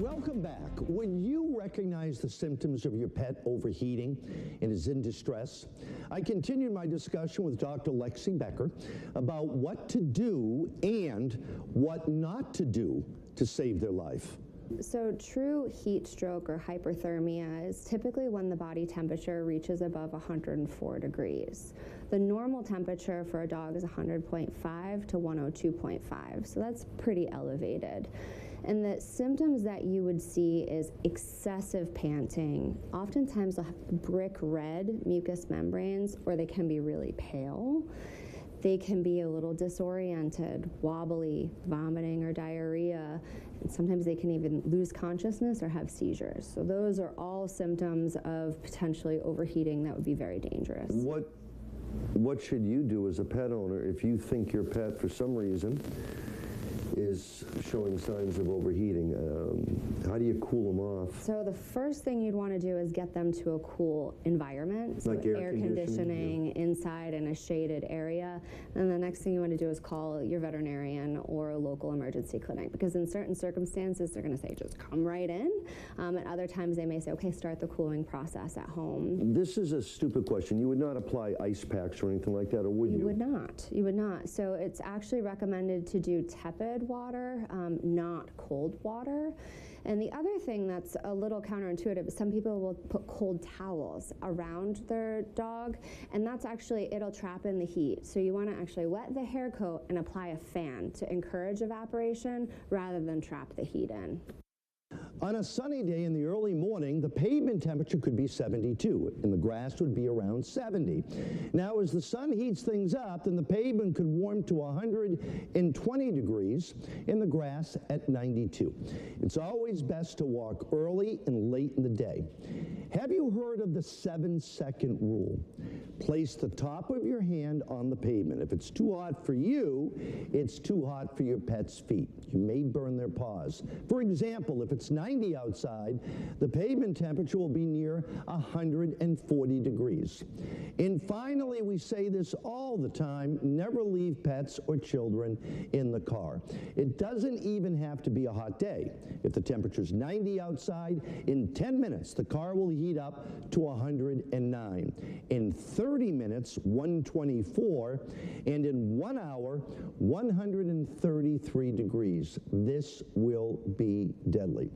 Welcome back. Would you recognize the symptoms of your pet overheating and is in distress? I continued my discussion with Dr. Lexi Becker about what to do and what not to do to save their life. So true heat stroke or hyperthermia is typically when the body temperature reaches above 104 degrees. The normal temperature for a dog is 100.5 to 102.5, so that's pretty elevated. And the symptoms that you would see is excessive panting. Oftentimes they'll have brick red mucous membranes, or they can be really pale. They can be a little disoriented, wobbly, vomiting or diarrhea, and sometimes they can even lose consciousness or have seizures. So those are all symptoms of potentially overheating that would be very dangerous. What should you do as a pet owner if you think your pet, for some reason, is showing signs of overheating? How do you cool them off? So the first thing you'd want to do is get them to a cool environment, so like air conditioning inside in a shaded area. And the next thing you want to do is call your veterinarian or a local emergency clinic, because in certain circumstances they're going to say just come right in. At other times they may say, okay, start the cooling process at home. This is a stupid question. You would not apply ice packs or anything like that, or would you? You would not. You would not. So it's actually recommended to do tepid water, not cold water. And the other thing that's a little counterintuitive is some people will put cold towels around their dog, and that's actually, it'll trap in the heat. So you want to actually wet the hair coat and apply a fan to encourage evaporation rather than trap the heat in. On a sunny day in the early morning, the pavement temperature could be 72, and the grass would be around 70. Now, as the sun heats things up, then the pavement could warm to 120 degrees, and the grass at 92. It's always best to walk early and late in the day. Have you heard of the 7-second rule? Place the top of your hand on the pavement. If it's too hot for you, it's too hot for your pet's feet. You may burn their paws. For example, if it's 90 outside, the pavement temperature will be near 140 degrees. And finally, we say this all the time, never leave pets or children in the car. It doesn't even have to be a hot day. If the temperature is 90 outside, in 10 minutes, the car will heat up to 109. In 30 minutes, 124, and in 1 hour, 133 degrees. This will be deadly.